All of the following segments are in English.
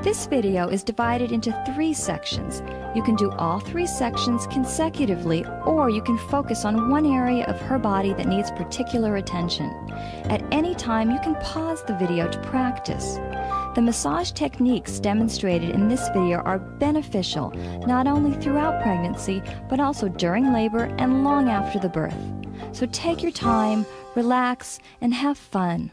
This video is divided into 3 sections. You can do all 3 sections consecutively, or you can focus on one area of her body that needs particular attention. At any time, you can pause the video to practice. The massage techniques demonstrated in this video are beneficial not only throughout pregnancy, but also during labor and long after the birth. So take your time, relax, and have fun.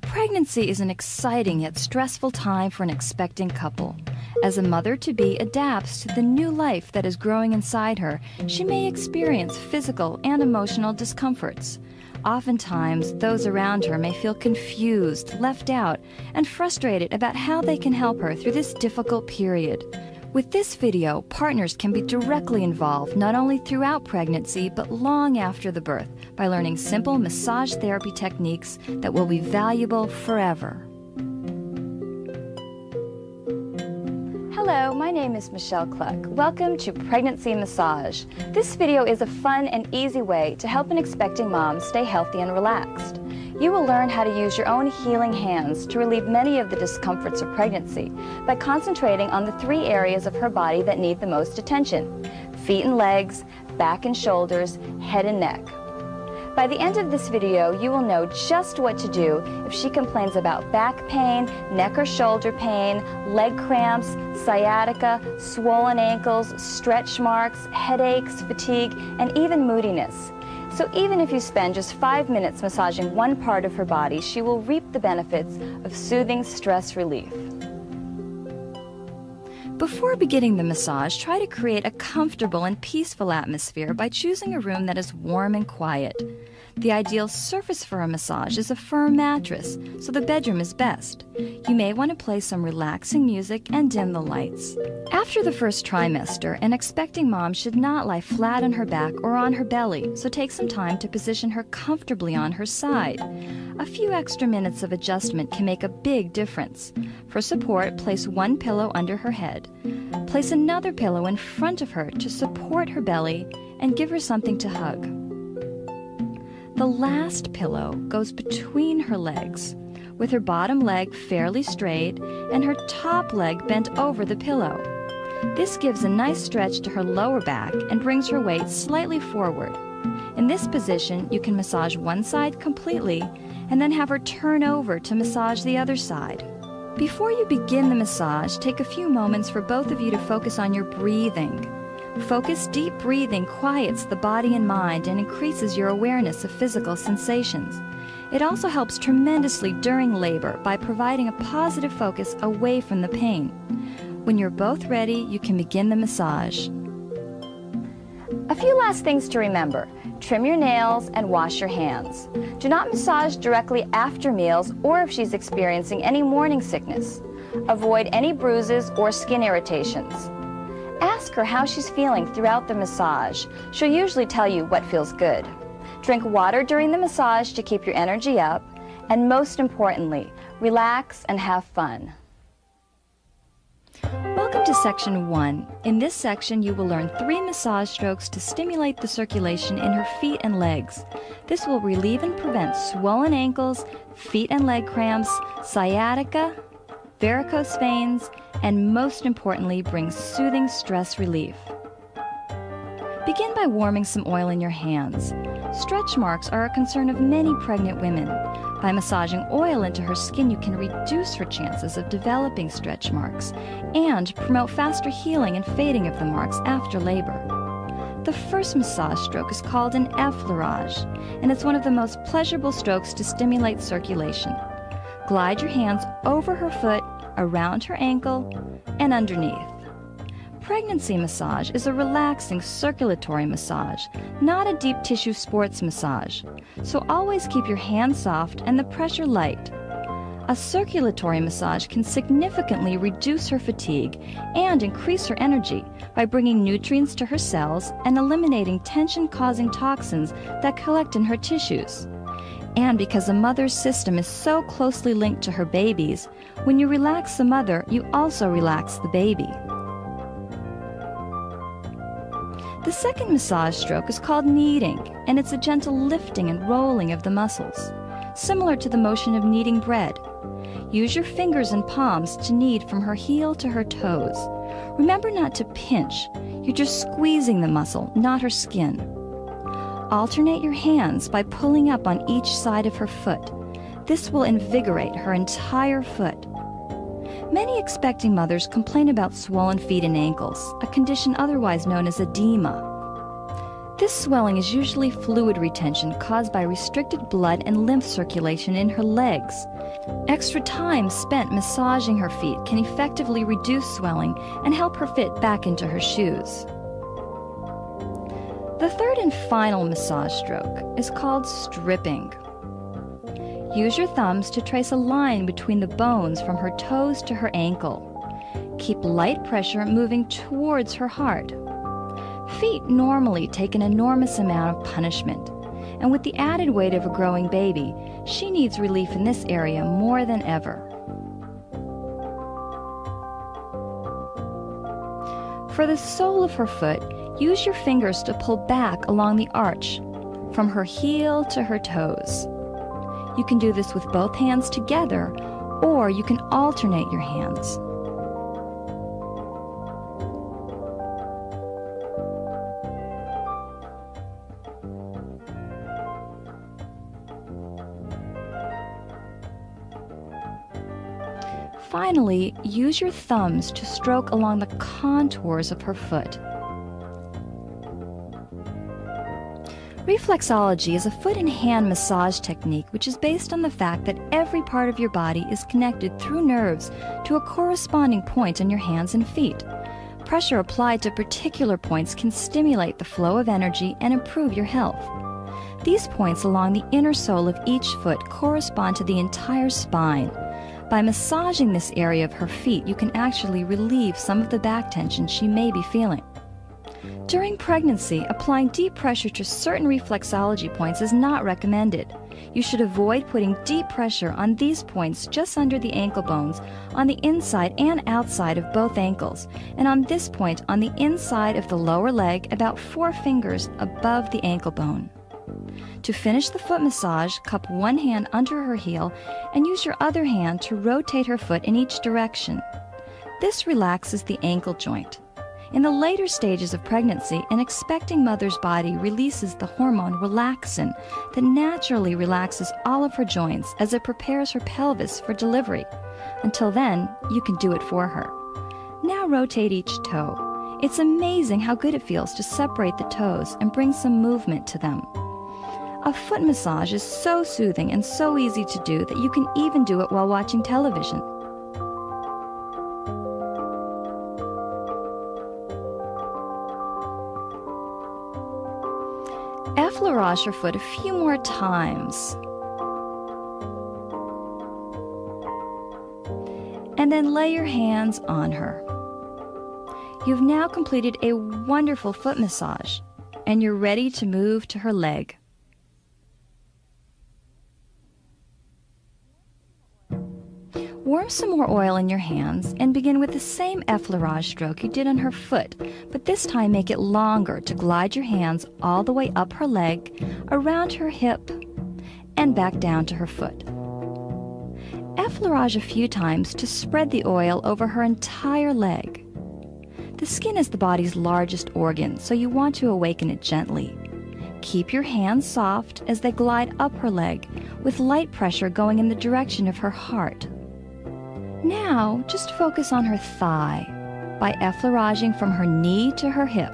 Pregnancy is an exciting yet stressful time for an expecting couple. As a mother-to-be adapts to the new life that is growing inside her, she may experience physical and emotional discomforts. Oftentimes, those around her may feel confused, left out, and frustrated about how they can help her through this difficult period. With this video, partners can be directly involved not only throughout pregnancy, but long after the birth by learning simple massage therapy techniques that will be valuable forever. Hello, my name is Michelle Cluck. Welcome to Pregnancy Massage. This video is a fun and easy way to help an expecting mom stay healthy and relaxed. You will learn how to use your own healing hands to relieve many of the discomforts of pregnancy by concentrating on the 3 areas of her body that need the most attention: feet and legs, back and shoulders, head and neck. By the end of this video, you will know just what to do if she complains about back pain, neck or shoulder pain, leg cramps, sciatica, swollen ankles, stretch marks, headaches, fatigue, and even moodiness. So even if you spend just 5 minutes massaging one part of her body, she will reap the benefits of soothing stress relief. Before beginning the massage, try to create a comfortable and peaceful atmosphere by choosing a room that is warm and quiet. The ideal surface for a massage is a firm mattress, so the bedroom is best. You may want to play some relaxing music and dim the lights. After the first trimester, an expecting mom should not lie flat on her back or on her belly, so take some time to position her comfortably on her side. A few extra minutes of adjustment can make a big difference. For support, place one pillow under her head. Place another pillow in front of her to support her belly and give her something to hug. The last pillow goes between her legs, with her bottom leg fairly straight and her top leg bent over the pillow. This gives a nice stretch to her lower back and brings her weight slightly forward. In this position, you can massage one side completely and then have her turn over to massage the other side. Before you begin the massage, take a few moments for both of you to focus on your breathing. Focused deep breathing quiets the body and mind and increases your awareness of physical sensations. It also helps tremendously during labor by providing a positive focus away from the pain. When you're both ready, you can begin the massage. A few last things to remember. Trim your nails and wash your hands. Do not massage directly after meals or if she's experiencing any morning sickness. Avoid any bruises or skin irritations. Ask her how she's feeling throughout the massage. She'll usually tell you what feels good. Drink water during the massage to keep your energy up. And most importantly, relax and have fun. Welcome to Section 1. In this section, you will learn 3 massage strokes to stimulate the circulation in her feet and legs. This will relieve and prevent swollen ankles, feet and leg cramps, sciatica, varicose veins, and most importantly, brings soothing stress relief. Begin by warming some oil in your hands. Stretch marks are a concern of many pregnant women. By massaging oil into her skin, you can reduce her chances of developing stretch marks and promote faster healing and fading of the marks after labor. The first massage stroke is called an effleurage, and it's one of the most pleasurable strokes to stimulate circulation. Glide your hands over her foot, around her ankle, and underneath. Pregnancy massage is a relaxing circulatory massage, not a deep tissue sports massage. So always keep your hands soft and the pressure light. A circulatory massage can significantly reduce her fatigue and increase her energy by bringing nutrients to her cells and eliminating tension-causing toxins that collect in her tissues. And because a mother's system is so closely linked to her baby's, when you relax the mother, you also relax the baby. The second massage stroke is called kneading, and it's a gentle lifting and rolling of the muscles, similar to the motion of kneading bread. Use your fingers and palms to knead from her heel to her toes. Remember not to pinch. You're just squeezing the muscle, not her skin. Alternate your hands by pulling up on each side of her foot. This will invigorate her entire foot. Many expecting mothers complain about swollen feet and ankles, a condition otherwise known as edema. This swelling is usually fluid retention caused by restricted blood and lymph circulation in her legs. Extra time spent massaging her feet can effectively reduce swelling and help her fit back into her shoes. The third and final massage stroke is called stripping. Use your thumbs to trace a line between the bones from her toes to her ankle. Keep light pressure moving towards her heart. Feet normally take an enormous amount of punishment, and with the added weight of a growing baby, she needs relief in this area more than ever. For the sole of her foot, use your fingers to pull back along the arch, from her heel to her toes. You can do this with both hands together, or you can alternate your hands. Finally, use your thumbs to stroke along the contours of her foot. Reflexology is a foot and hand massage technique which is based on the fact that every part of your body is connected through nerves to a corresponding point on your hands and feet. Pressure applied to particular points can stimulate the flow of energy and improve your health. These points along the inner sole of each foot correspond to the entire spine. By massaging this area of her feet, you can actually relieve some of the back tension she may be feeling. During pregnancy, applying deep pressure to certain reflexology points is not recommended. You should avoid putting deep pressure on these points just under the ankle bones, on the inside and outside of both ankles, and on this point on the inside of the lower leg about 4 fingers above the ankle bone. To finish the foot massage, cup one hand under her heel and use your other hand to rotate her foot in each direction. This relaxes the ankle joint. In the later stages of pregnancy, an expecting mother's body releases the hormone relaxin that naturally relaxes all of her joints as it prepares her pelvis for delivery. Until then, you can do it for her. Now rotate each toe. It's amazing how good it feels to separate the toes and bring some movement to them. A foot massage is so soothing and so easy to do that you can even do it while watching television. Effleurage her foot a few more times. And then lay your hands on her. You've now completed a wonderful foot massage, and you're ready to move to her leg. Warm some more oil in your hands and begin with the same effleurage stroke you did on her foot, but this time make it longer to glide your hands all the way up her leg, around her hip, and back down to her foot. Effleurage a few times to spread the oil over her entire leg. The skin is the body's largest organ, so you want to awaken it gently. Keep your hands soft as they glide up her leg, with light pressure going in the direction of her heart. Now, just focus on her thigh by effleuraging from her knee to her hip.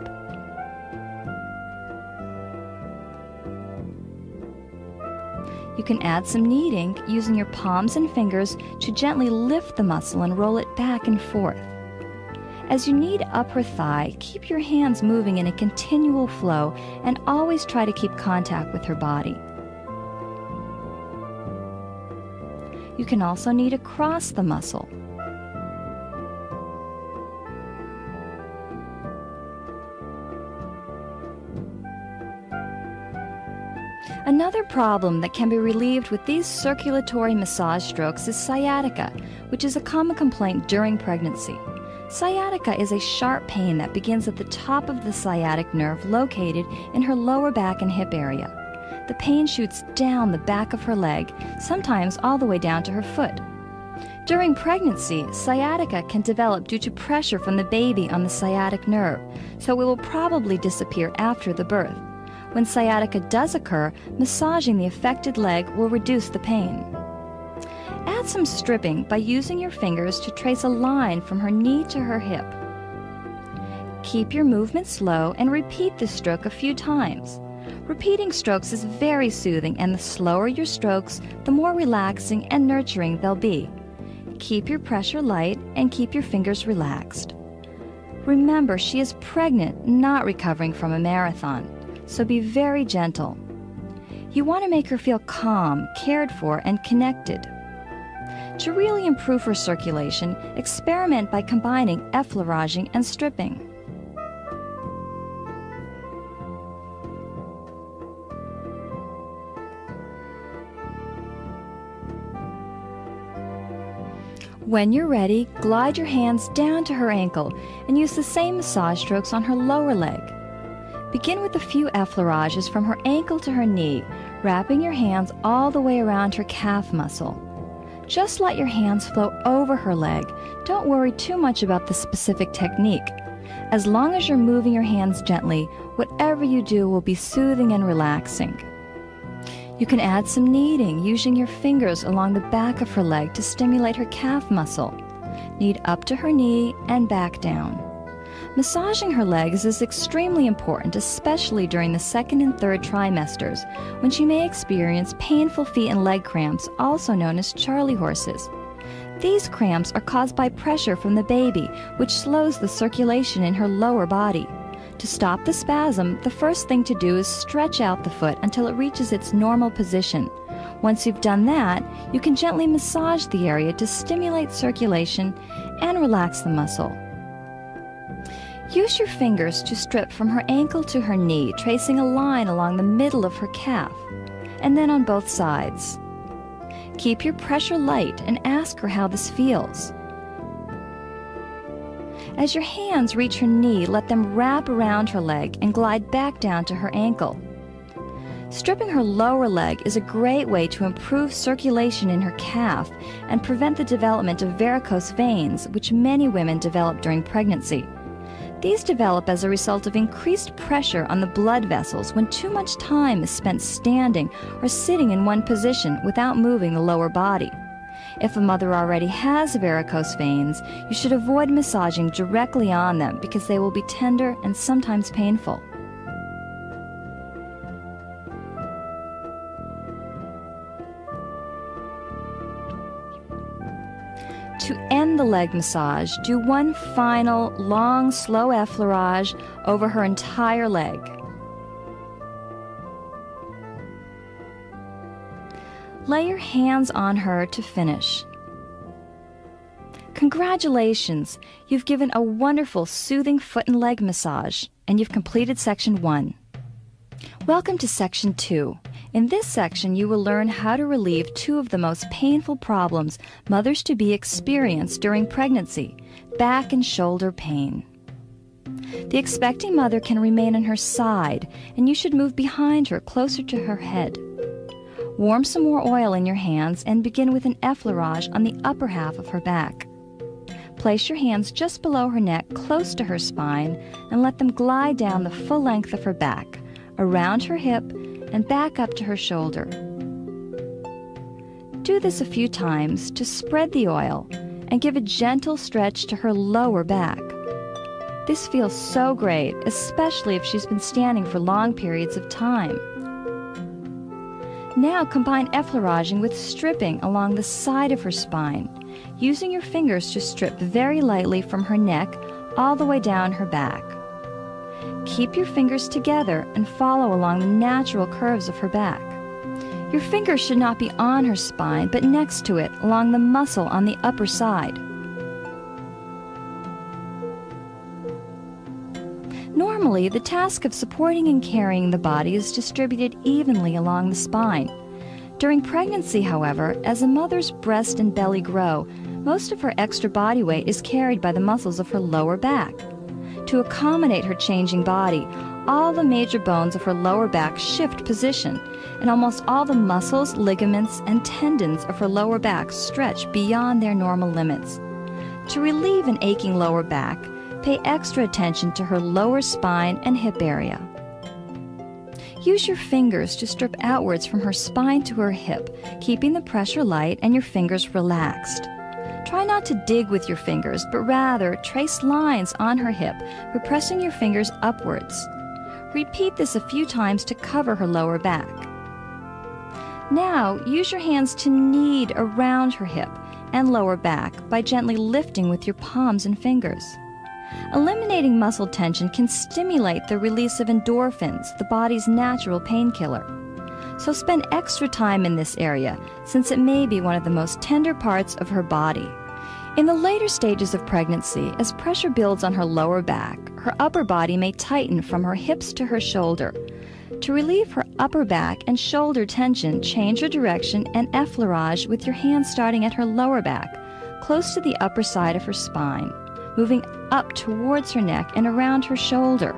You can add some kneading using your palms and fingers to gently lift the muscle and roll it back and forth. As you knead up her thigh, keep your hands moving in a continual flow and always try to keep contact with her body. You can also knead across the muscle. Another problem that can be relieved with these circulatory massage strokes is sciatica, which is a common complaint during pregnancy. Sciatica is a sharp pain that begins at the top of the sciatic nerve located in her lower back and hip area. The pain shoots down the back of her leg, sometimes all the way down to her foot. During pregnancy, sciatica can develop due to pressure from the baby on the sciatic nerve, so it will probably disappear after the birth. When sciatica does occur, massaging the affected leg will reduce the pain. Add some stripping by using your fingers to trace a line from her knee to her hip. Keep your movement slow and repeat the stroke a few times. Repeating strokes is very soothing, and the slower your strokes, the more relaxing and nurturing they'll be. Keep your pressure light and keep your fingers relaxed. Remember, she is pregnant, not recovering from a marathon, so be very gentle. You want to make her feel calm, cared for, and connected. To really improve her circulation, experiment by combining effleuraging and stripping. When you're ready, glide your hands down to her ankle and use the same massage strokes on her lower leg. Begin with a few effleurages from her ankle to her knee, wrapping your hands all the way around her calf muscle. Just let your hands flow over her leg. Don't worry too much about the specific technique. As long as you're moving your hands gently, whatever you do will be soothing and relaxing. You can add some kneading using your fingers along the back of her leg to stimulate her calf muscle. Knead up to her knee and back down. Massaging her legs is extremely important, especially during the second and third trimesters, when she may experience painful feet and leg cramps, also known as Charlie horses. These cramps are caused by pressure from the baby, which slows the circulation in her lower body. To stop the spasm, the first thing to do is stretch out the foot until it reaches its normal position. Once you've done that, you can gently massage the area to stimulate circulation and relax the muscle. Use your fingers to strip from her ankle to her knee, tracing a line along the middle of her calf, and then on both sides. Keep your pressure light and ask her how this feels. As your hands reach her knee, let them wrap around her leg and glide back down to her ankle. Stripping her lower leg is a great way to improve circulation in her calf and prevent the development of varicose veins, which many women develop during pregnancy. These develop as a result of increased pressure on the blood vessels when too much time is spent standing or sitting in one position without moving the lower body. If a mother already has varicose veins, you should avoid massaging directly on them because they will be tender and sometimes painful. To end the leg massage, do one final, long, slow effleurage over her entire leg. Lay your hands on her to finish. Congratulations! You've given a wonderful, soothing foot and leg massage, and you've completed Section 1. Welcome to Section 2. In this section, you will learn how to relieve two of the most painful problems mothers-to-be experience during pregnancy: back and shoulder pain. The expecting mother can remain on her side, and you should move behind her closer to her head. Warm some more oil in your hands and begin with an effleurage on the upper half of her back. Place your hands just below her neck, close to her spine, and let them glide down the full length of her back, around her hip, and back up to her shoulder. Do this a few times to spread the oil and give a gentle stretch to her lower back. This feels so great, especially if she's been standing for long periods of time. Now combine effleuraging with stripping along the side of her spine, using your fingers to strip very lightly from her neck all the way down her back. Keep your fingers together and follow along the natural curves of her back. Your fingers should not be on her spine, but next to it, along the muscle on the upper side. Normally, the task of supporting and carrying the body is distributed evenly along the spine. During pregnancy, however, as a mother's breast and belly grow, most of her extra body weight is carried by the muscles of her lower back. To accommodate her changing body, all the major bones of her lower back shift position, and almost all the muscles, ligaments, and tendons of her lower back stretch beyond their normal limits. To relieve an aching lower back, pay extra attention to her lower spine and hip area. Use your fingers to strip outwards from her spine to her hip, keeping the pressure light and your fingers relaxed. Try not to dig with your fingers, but rather trace lines on her hip by pressing your fingers upwards. Repeat this a few times to cover her lower back. Now, use your hands to knead around her hip and lower back by gently lifting with your palms and fingers. Eliminating muscle tension can stimulate the release of endorphins, the body's natural painkiller. So spend extra time in this area, since it may be one of the most tender parts of her body. In the later stages of pregnancy, as pressure builds on her lower back, her upper body may tighten from her hips to her shoulder. To relieve her upper back and shoulder tension, change your direction and effleurage with your hands starting at her lower back, close to the upper side of her spine, moving up towards her neck and around her shoulder.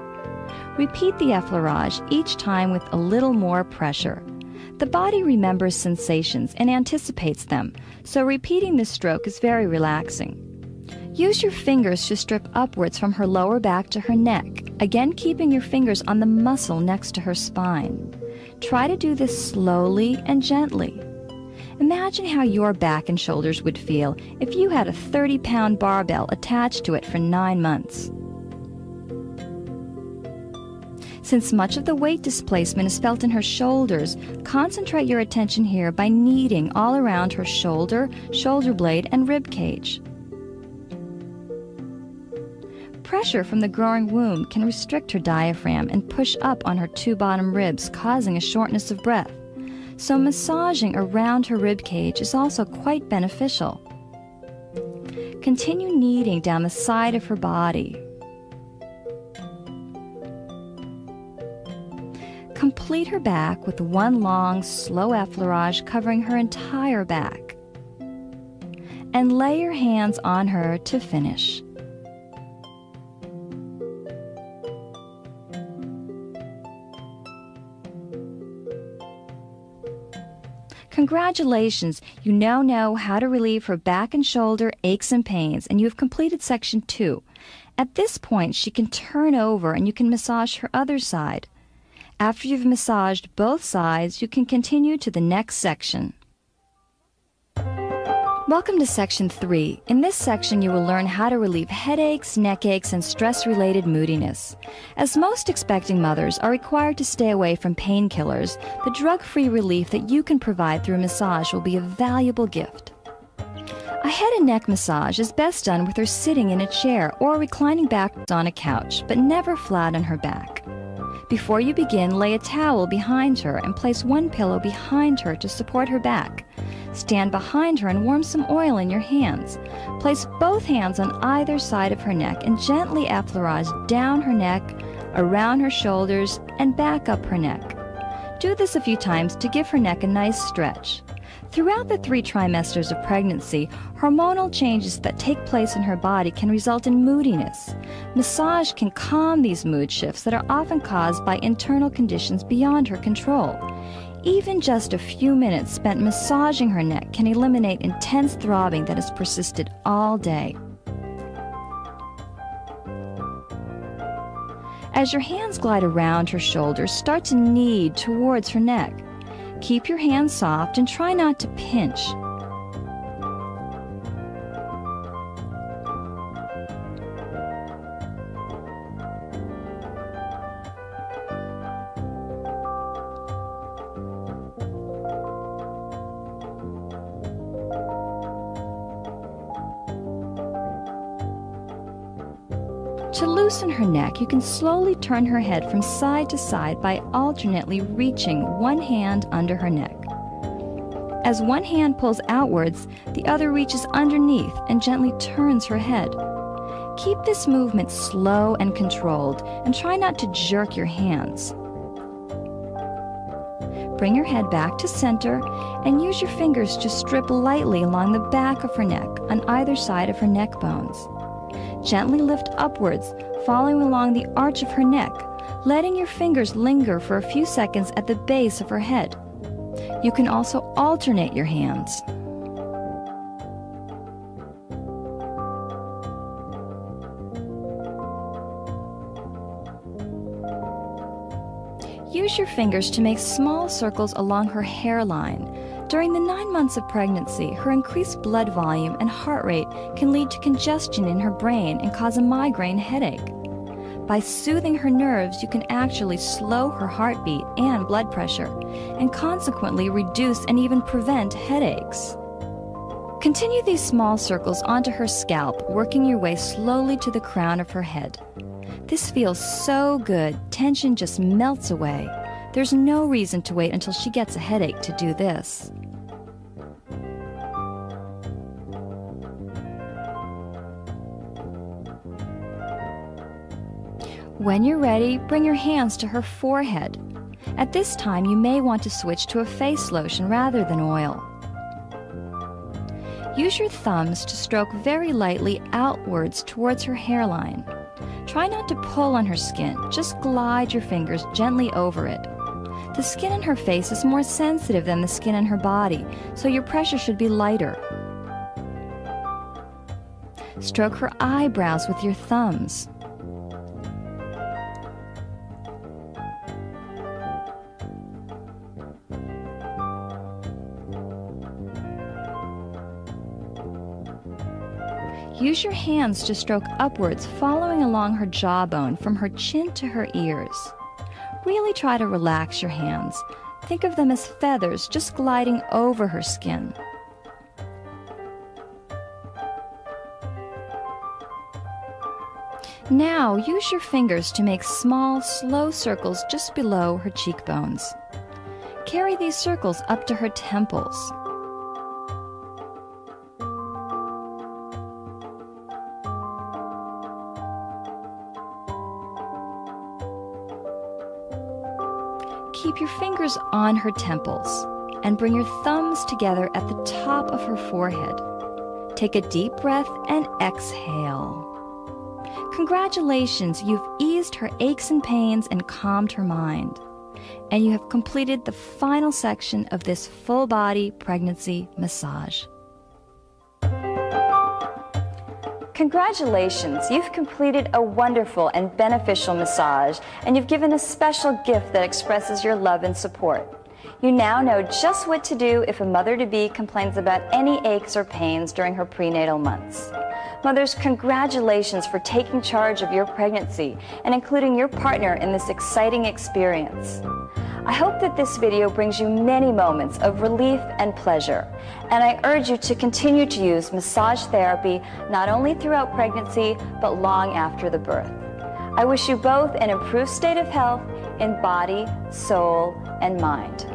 Repeat the effleurage each time with a little more pressure. The body remembers sensations and anticipates them, so repeating this stroke is very relaxing. Use your fingers to strip upwards from her lower back to her neck, again keeping your fingers on the muscle next to her spine. Try to do this slowly and gently. Imagine how your back and shoulders would feel if you had a 30-pound barbell attached to it for 9 months. Since much of the weight displacement is felt in her shoulders, concentrate your attention here by kneading all around her shoulder, shoulder blade, and rib cage. Pressure from the growing womb can restrict her diaphragm and push up on her 2 bottom ribs, causing a shortness of breath. So massaging around her rib cage is also quite beneficial. Continue kneading down the side of her body. Complete her back with one long, slow effleurage covering her entire back. And lay your hands on her to finish. Congratulations! You now know how to relieve her back and shoulder aches and pains, and you have completed section 2. At this point, she can turn over and you can massage her other side. After you've massaged both sides, you can continue to the next section. Welcome to section 3. In this section, you will learn how to relieve headaches, neck aches, and stress-related moodiness. As most expecting mothers are required to stay away from painkillers, the drug-free relief that you can provide through massage will be a valuable gift. A head and neck massage is best done with her sitting in a chair or reclining back on a couch, but never flat on her back. Before you begin, lay a towel behind her and place one pillow behind her to support her back. Stand behind her and warm some oil in your hands. Place both hands on either side of her neck and gently effleurage down her neck, around her shoulders, and back up her neck. Do this a few times to give her neck a nice stretch. Throughout the 3 trimesters of pregnancy, hormonal changes that take place in her body can result in moodiness. Massage can calm these mood shifts that are often caused by internal conditions beyond her control. Even just a few minutes spent massaging her neck can eliminate intense throbbing that has persisted all day. As your hands glide around her shoulders, start to knead towards her neck. Keep your hands soft and try not to pinch. To loosen her neck, you can slowly turn her head from side to side by alternately reaching one hand under her neck. As one hand pulls outwards, the other reaches underneath and gently turns her head. Keep this movement slow and controlled, and try not to jerk your hands. Bring your head back to center and use your fingers to strip lightly along the back of her neck on either side of her neck bones. Gently lift upwards, following along the arch of her neck, letting your fingers linger for a few seconds at the base of her head. You can also alternate your hands. Use your fingers to make small circles along her hairline. During the 9 months of pregnancy, her increased blood volume and heart rate can lead to congestion in her brain and cause a migraine headache. By soothing her nerves, you can actually slow her heartbeat and blood pressure, and consequently reduce and even prevent headaches. Continue these small circles onto her scalp, working your way slowly to the crown of her head. This feels so good, tension just melts away. There's no reason to wait until she gets a headache to do this. When you're ready, bring your hands to her forehead. At this time, you may want to switch to a face lotion rather than oil. Use your thumbs to stroke very lightly outwards towards her hairline. Try not to pull on her skin, just glide your fingers gently over it. The skin in her face is more sensitive than the skin in her body, so your pressure should be lighter. Stroke her eyebrows with your thumbs. Use your hands to stroke upwards, following along her jawbone from her chin to her ears. Really try to relax your hands. Think of them as feathers just gliding over her skin. Now use your fingers to make small, slow circles just below her cheekbones. Carry these circles up to her temples. Keep your fingers on her temples and bring your thumbs together at the top of her forehead. Take a deep breath and exhale. Congratulations, you've eased her aches and pains and calmed her mind. And you have completed the final section of this full-body pregnancy massage. Congratulations, you've completed a wonderful and beneficial massage, and you've given a special gift that expresses your love and support. You now know just what to do if a mother-to-be complains about any aches or pains during her prenatal months. Mothers, congratulations for taking charge of your pregnancy and including your partner in this exciting experience. I hope that this video brings you many moments of relief and pleasure, and I urge you to continue to use massage therapy not only throughout pregnancy, but long after the birth. I wish you both an improved state of health in body, soul, and mind.